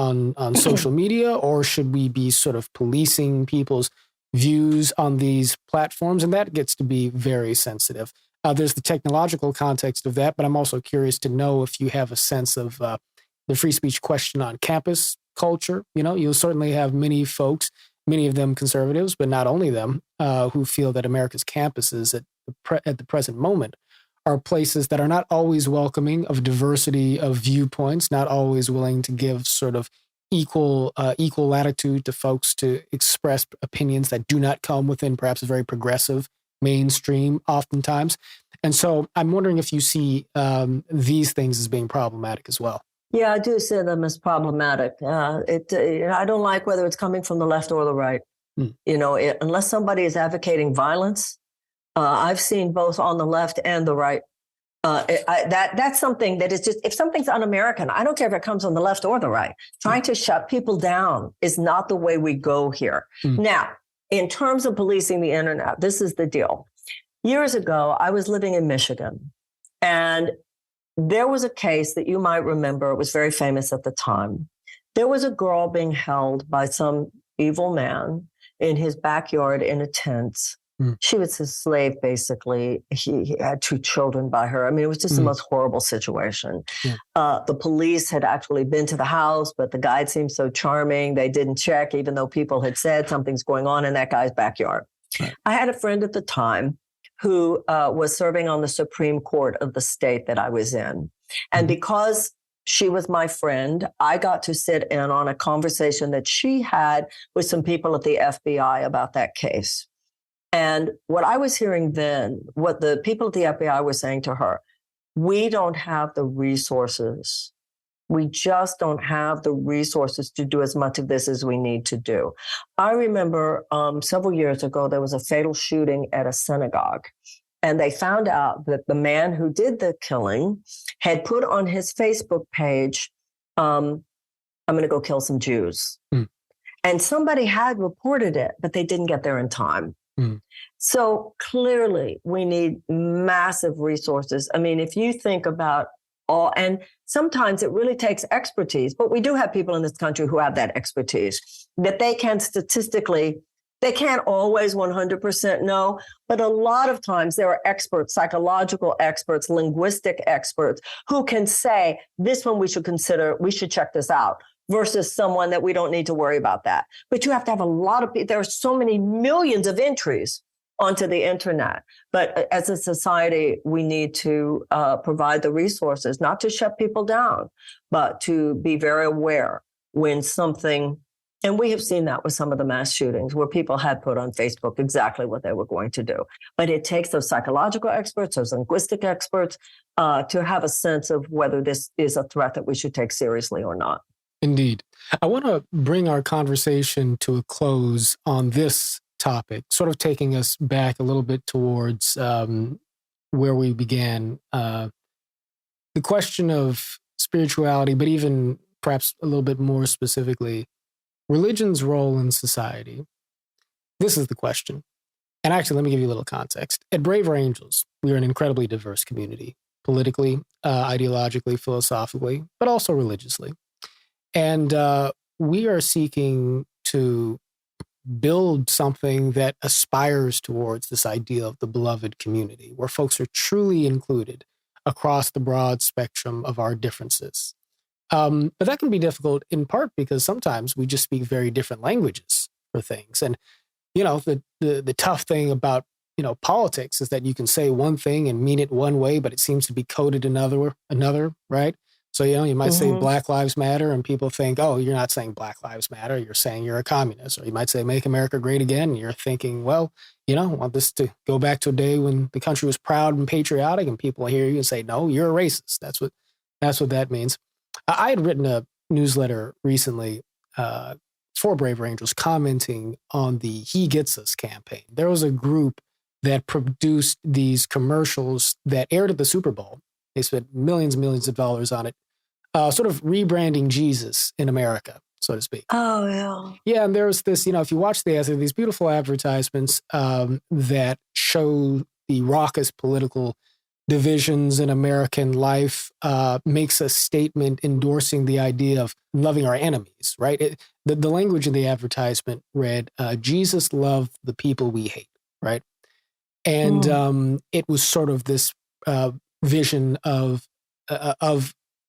Speaker 1: social media, or should we be sort of policing people's views on these platforms? And that gets to be very sensitive. There's the technological context of that, but I'm also curious to know if you have a sense of the free speech question on campus culture. You'll certainly have many folks, many of them conservatives, but not only them, who feel that America's campuses at the present moment are places that are not always welcoming of diversity of viewpoints, not always willing to give sort of equal latitude to folks to express opinions that do not come within perhaps a very progressive mainstream oftentimes. And so I'm wondering if you see these things as being problematic as well.
Speaker 2: Yeah, I do see them as problematic. I don't like whether it's coming from the left or the right. Unless somebody is advocating violence, I've seen both on the left and the right. That's something that is just, if something's un-American, I don't care if it comes on the left or the right. Trying to shut people down is not the way we go here. Now, in terms of policing the internet, this is the deal. Years ago, I was living in Michigan, and there was a case that you might remember. It was very famous at the time. There was a girl being held by some evil man in his backyard in a tent. She was his slave, basically. He had 2 children by her. I mean, it was just the most horrible situation. The police had actually been to the house, but the guide seemed so charming. They didn't check, even though people had said something's going on in that guy's backyard. Right. I had a friend at the time who was serving on the Supreme Court of the state that I was in. And because she was my friend, I got to sit in on a conversation that she had with some people at the FBI about that case. And what I was hearing then, what the people at the FBI were saying to her, we don't have the resources. We just don't have the resources to do as much of this as we need to do. I remember several years ago, there was a fatal shooting at a synagogue. And they found out that the man who did the killing had put on his Facebook page, I'm going to go kill some Jews. And somebody had reported it, but they didn't get there in time. So clearly we need massive resources. I mean, if you think about and sometimes it really takes expertise, but we do have people in this country who have that expertise that they can statistically, they can't always 100% know, but a lot of times there are experts, psychological experts, linguistic experts who can say this one we should consider, we should check this out, versus someone that we don't need to worry about that. But you have to have a lot of people. There are so many millions of entries onto the internet. But as a society, we need to provide the resources, not to shut people down, but to be very aware when something, and we have seen that with some of the mass shootings where people had put on Facebook exactly what they were going to do. But it takes those psychological experts, those linguistic experts to have a sense of whether this is a threat that we should take seriously or not.
Speaker 1: Indeed. I want to bring our conversation to a close on this topic, sort of taking us back a little bit towards where we began. The question of spirituality, but even perhaps a little bit more specifically, religion's role in society. This is the question. And actually, let me give you a little context. At Braver Angels, we are an incredibly diverse community, politically, ideologically, philosophically, but also religiously. And we are seeking to build something that aspires towards this idea of the beloved community, where folks are truly included across the broad spectrum of our differences. But that can be difficult in part because sometimes we just speak very different languages for things. And, the tough thing about, politics is that you can say one thing and mean it one way, but it seems to be coded another, right? So, you might say Black Lives Matter and people think, oh, you're not saying Black Lives Matter. You're saying you're a communist. Or you might say Make America Great Again. And you're thinking, well, I want this to go back to a day when the country was proud and patriotic, and people hear you and say, no, you're a racist. That's what that means. I had written a newsletter recently for Braver Angels commenting on the He Gets Us campaign. There was a group that produced these commercials that aired at the Super Bowl. They spent millions and millions of dollars on it, sort of rebranding Jesus in America, so to speak.
Speaker 2: Oh, yeah.
Speaker 1: Yeah, and there was this, if you watch the ads, there are these beautiful advertisements that show the raucous political divisions in American life, makes a statement endorsing the idea of loving our enemies, right? The language in the advertisement read, Jesus loved the people we hate, right? And it was sort of this vision of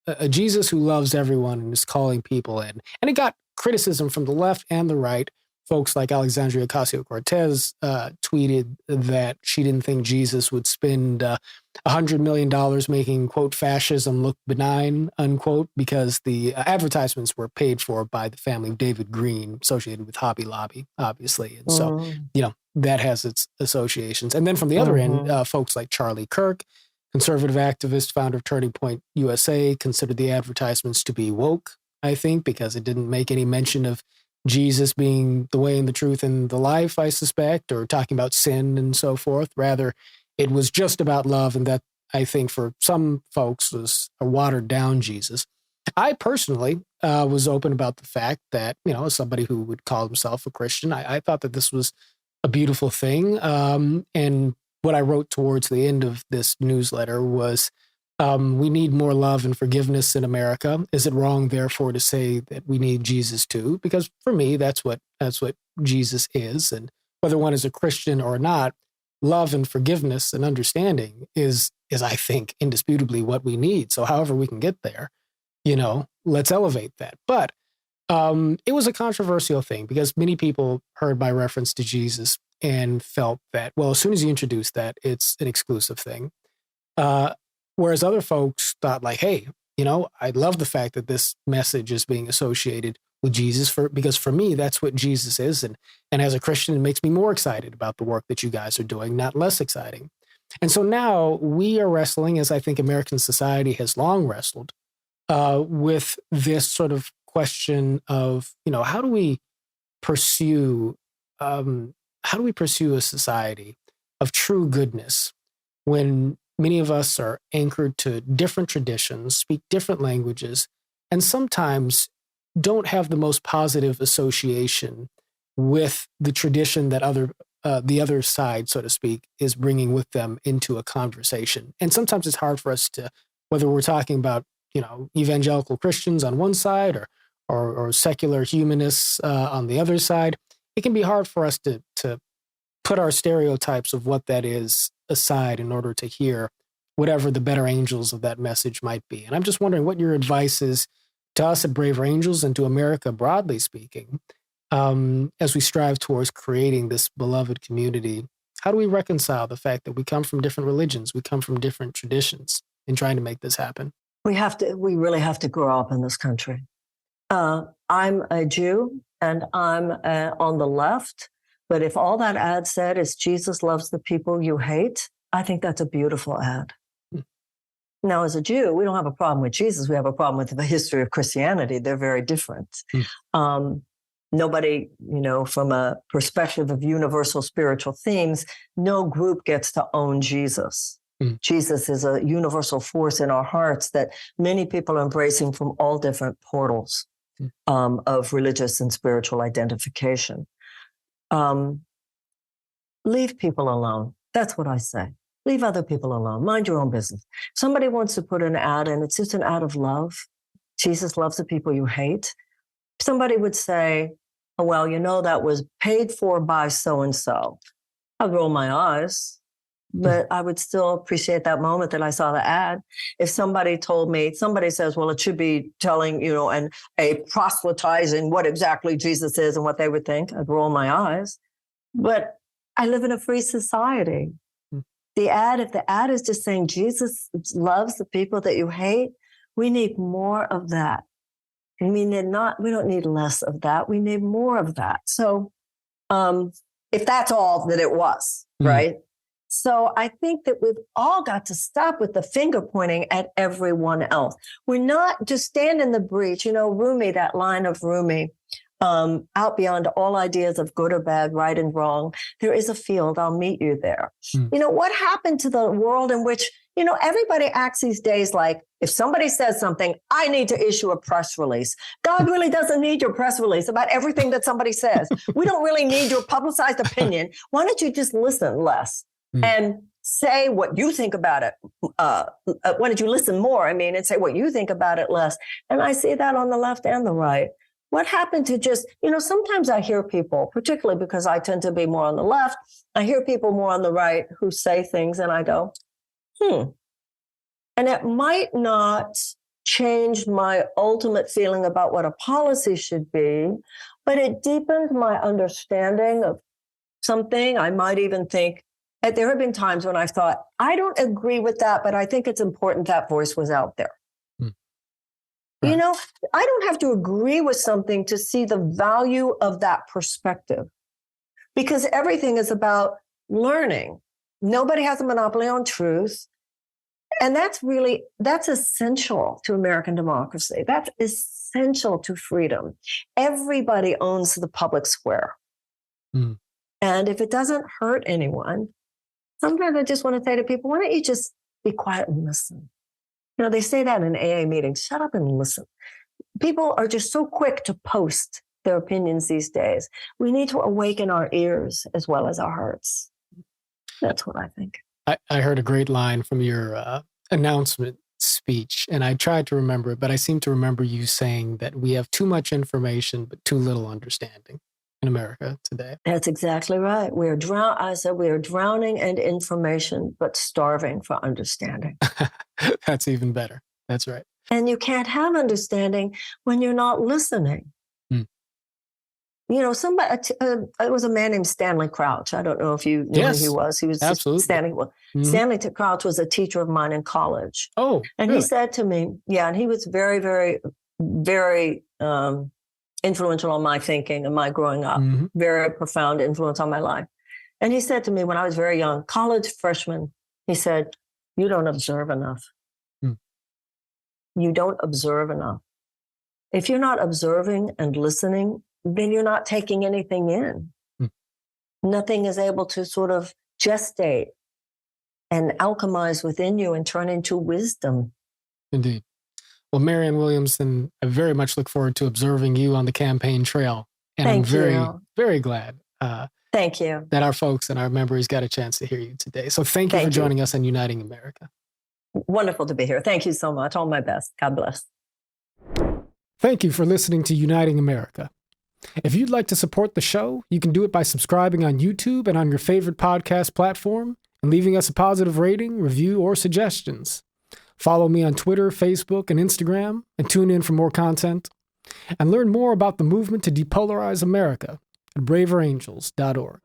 Speaker 1: a Jesus who loves everyone and is calling people in. And it got criticism from the left and the right. Folks like Alexandria Ocasio-Cortez tweeted that she didn't think Jesus would spend $100 million making, quote, fascism look benign, unquote, because the advertisements were paid for by the family of David Green, associated with Hobby Lobby, obviously. And so, that has its associations. And then from the other end, folks like Charlie Kirk, conservative activist, founder of Turning Point USA, considered the advertisements to be woke, I think, because it didn't make any mention of Jesus being the way and the truth and the life, I suspect, or talking about sin and so forth. Rather, it was just about love, and that, I think, for some folks was a watered down Jesus. I personally was open about the fact that, as somebody who would call himself a Christian, I thought that this was a beautiful thing. And what I wrote towards the end of this newsletter was, we need more love and forgiveness in America. Is it wrong, therefore, to say that we need Jesus too? Because for me, that's what Jesus is. And whether one is a Christian or not, love and forgiveness and understanding is I think, indisputably what we need. So however we can get there, let's elevate that. But it was a controversial thing because many people heard my reference to Jesus and felt that, well, as soon as you introduce that, it's an exclusive thing. Whereas other folks thought like, hey, I love the fact that this message is being associated with Jesus because for me, that's what Jesus is. And as a Christian, it makes me more excited about the work that you guys are doing, not less exciting. And so now we are wrestling, as I think American society has long wrestled, with this sort of question of, how do we pursue a society of true goodness when many of us are anchored to different traditions, speak different languages, and sometimes don't have the most positive association with the tradition that the other side, so to speak, is bringing with them into a conversation. And sometimes it's hard for us to, whether we're talking about, evangelical Christians on one side or secular humanists on the other side, it can be hard for us to put our stereotypes of what that is aside in order to hear whatever the better angels of that message might be. And I'm just wondering what your advice is to us at Braver Angels and to America, broadly speaking, as we strive towards creating this beloved community. How do we reconcile the fact that we come from different religions, we come from different traditions in trying to make this happen?
Speaker 2: We really have to grow up in this country. I'm a Jew and I'm on the left. But if all that ad said is Jesus loves the people you hate, I think that's a beautiful ad. Now, as a Jew, we don't have a problem with Jesus. We have a problem with the history of Christianity. They're very different. Nobody, from a perspective of universal spiritual themes, no group gets to own Jesus. Jesus is a universal force in our hearts that many people are embracing from all different portals of religious and spiritual identification. Leave people alone. That's what I say. Leave other people alone. Mind your own business. Somebody wants to put an ad in, it's just an ad of love. Jesus loves the people you hate. Somebody would say, oh, well, that was paid for by so-and-so. I'd roll my eyes, but I would still appreciate that moment that I saw the ad. If somebody says, well, it should be telling, and a proselytizing what exactly Jesus is and what they would think, I'd roll my eyes. But I live in a free society. If the ad is just saying Jesus loves the people that you hate, we need more of that. We don't need less of that. We need more of that. So if that's all that it was, right? So I think that we've all got to stop with the finger pointing at everyone else. We're not just stand in the breach. Rumi, that line of Rumi, out beyond all ideas of good or bad, right and wrong, there is a field. I'll meet you there. What happened to the world in which, everybody acts these days like if somebody says something, I need to issue a press release. God really doesn't need your press release about everything that somebody says. We don't really need your publicized opinion. Why don't you just listen less and say what you think about it? Why don't you listen more? And say what you think about it less. And I see that on the left and the right. What happened to just, sometimes I hear people, particularly because I tend to be more on the left, I hear people more on the right who say things and I go, And it might not changed my ultimate feeling about what a policy should be, but it deepened my understanding of something. I might even think, there have been times when I've thought, I don't agree with that, but I think it's important that voice was out there. Right. You know, I don't have to agree with something to see the value of that perspective, because everything is about learning. Nobody has a monopoly on truth. And that's essential to American democracy. That's essential to freedom. Everybody owns the public square. Mm. And if it doesn't hurt anyone, sometimes I just want to say to people, why don't you just be quiet and listen? You know, they say that in AA meetings, shut up and listen. People are just so quick to post their opinions these days. We need to awaken our ears as well as our hearts. That's what I think.
Speaker 1: I heard a great line from your announcement speech, and I tried to remember it, but I seem to remember you saying that we have too much information, but too little understanding in America today.
Speaker 2: That's exactly right. I said we are drowning in information, but starving for understanding.
Speaker 1: That's even better. That's right.
Speaker 2: And you can't have understanding when you're not listening. You know, it was a man named Stanley Crouch. I don't know if you knew who he was. He was
Speaker 1: absolutely.
Speaker 2: Stanley Crouch was a teacher of mine in college.
Speaker 1: Oh,
Speaker 2: and
Speaker 1: really?
Speaker 2: He said to me, and he was very, very, very influential on my thinking and my growing up. Mm-hmm. Very profound influence on my life. And he said to me when I was very young, college freshman, he said, "You don't observe enough. You don't observe enough. If you're not observing and listening, then you're not taking anything in. Nothing is able to sort of gestate and alchemize within you and turn into wisdom."
Speaker 1: Indeed. Well, Marianne Williamson, I very much look forward to observing you on the campaign trail. And I'm very, very glad
Speaker 2: Thank you.
Speaker 1: that our folks and our members got a chance to hear you today. So thank you for joining us on Uniting America.
Speaker 2: Wonderful to be here. Thank you so much. All my best. God bless.
Speaker 1: Thank you for listening to Uniting America. If you'd like to support the show, you can do it by subscribing on YouTube and on your favorite podcast platform and leaving us a positive rating, review, or suggestions. Follow me on Twitter, Facebook, and Instagram, and tune in for more content. And learn more about the movement to depolarize America at braverangels.org.